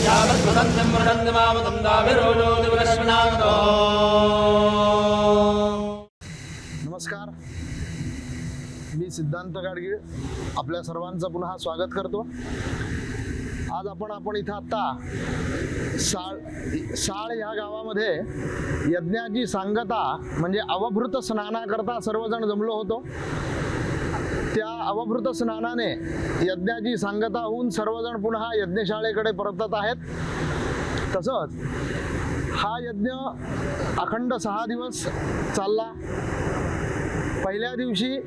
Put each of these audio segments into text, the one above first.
यावत्प्रसन्नं मृडन्दमामदन्दाभिरोजोदिवरश्वनागतो। नमस्कार, मी सिद्धांत गाडगीळ आपल्या सर्वांचं पुन्हा स्वागत करतो। आज आपण इथं आता साळ ह्या गावामध्ये यज्ञाची सांगता म्हणजे अवभृत स्नानाकरता सर्वजण जमलो होतो। त्या अवभृत स्नानाने यज्ञाची सांगता होऊन सर्वजण पुन्हा यज्ञशाळेकडे परतत आहेत। तसंच हा यज्ञ अखंड 6 दिवस चालला। पहिल्या दिवशी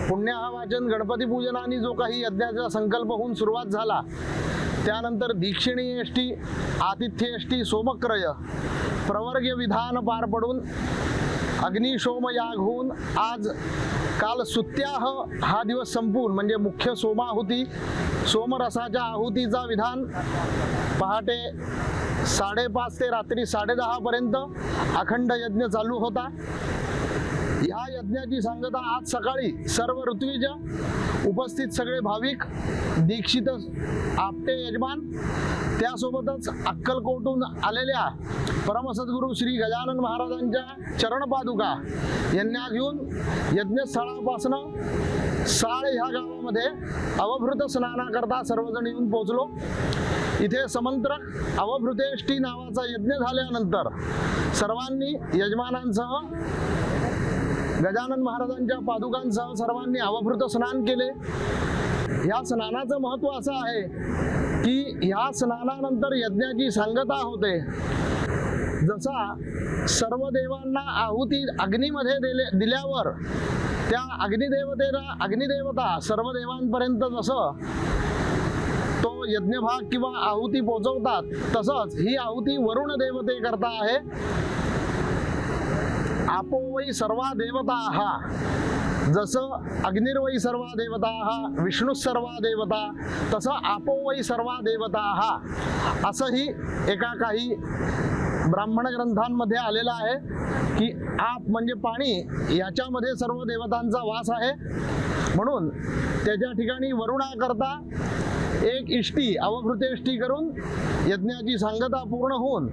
पुण्याहवाचन गणपती पूजनाने जो काही यज्ञाचा संकल्प होऊन सुरुवात झाला, त्यानंतर दीक्षिणी एष्टी, आतिथ्य एष्टी, सोमक्रय, प्रवर्ग विधान पार पडून अग्निशोम याग होऊन आज काल सुत्याह हा दिवस संपून म्हणजे मुख्य सोमाहुती, सोमरसाच्या आहुतीचा विधान पहाटे 5:30 ते रात्री 10:30 पर्यंत अखंड यज्ञ चालू होता। ह्या यज्ञाची सांगता आज सकाळी सर्व ऋत्विज, उपस्थित सगळे भाविक, दीक्षित आपटे यजमान, त्यासोबतच अक्कलकोटून आलेल्या परमसद्गुरू श्री गजानन महाराजांच्या चरणपादुका यांना घेऊन यज्ञस्थळापासून साळ ह्या गावामध्ये अवभृत स्नानाकरता सर्वजण येऊन पोहोचलो। इथे समंत्रक अवभृतेष्टी नावाचा यज्ञ झाल्यानंतर सर्वांनी यजमानांसह गजानन महाराजांच्या पादुकांसह सर्वांनी अवभृत स्नान केले। या स्नानाचं महत्त्व असं आहे की ह्या स्नानानंतर यज्ञाची सांगता होते। जसा सर्व देवांना आहुती अग्नीमध्ये दिल्यावर त्या अग्निदेवता सर्व देवांपर्यंत जसं तो यज्ञभाग किंवा आहुती पोचवतात, तसंच ही आहुती वरुण देवते करता आहे। आपो वै सर्वा देवताः, जसं अग्निर्वै सर्वा देवताः, विष्णू सर्वा देवता, तसं आपो वै सर्वा देवताः असंही एका काही ब्राह्मण ग्रंथांमध्ये आलेलं आहे की आप म्हणजे पाणी, याच्यामध्ये सर्व देवतांचा वास आहे। म्हणून त्याच्या ठिकाणी वरुणाकरता एक इष्टी अवभृतेष्टी करून यज्ञाची सांगता पूर्ण होऊन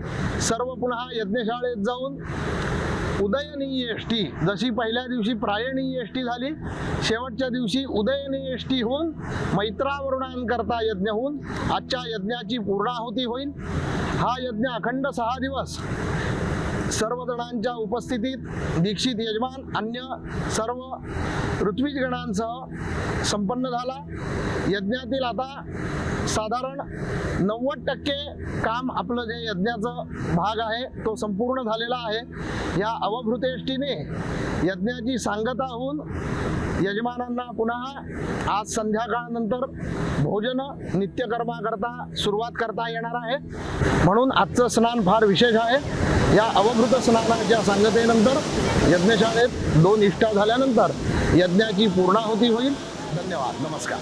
सर्व पुन्हा यज्ञशाळेत जाऊन उदयनीय एष्टी, जशी पहिल्या दिवशी प्रायणीय एष्टी झाली, शेवटच्या दिवशी उदयनीय एष्टी होऊन मैत्रावरुणांकरता यज्ञ होऊन आजच्या यज्ञाची पूर्णाहुती होईल। हा यज्ञ अखंड 6 दिवस सर्व जणांच्या उपस्थितीत दीक्षित यजमान अन्य सर्व ऋत्विजगणांसह संपन्न झाला। यज्ञातील आता साधारण 90% काम आपलं जे यज्ञाचं भाग आहे तो संपूर्ण झालेला आहे। या अवभृतेष्टीने यज्ञाची सांगता होऊन यजमानांना पुन्हा आज संध्याकाळनंतर भोजन नित्यकर्माकरता सुरुवात करता येणार आहे। म्हणून आजचं स्नान फार विशेष आहे। या अवभृत स्नानाच्या सांगतेनंतर यज्ञशाळेत 2 इष्टा झाल्यानंतर यज्ञाची पूर्णाहुती होईल। धन्यवाद, नमस्कार।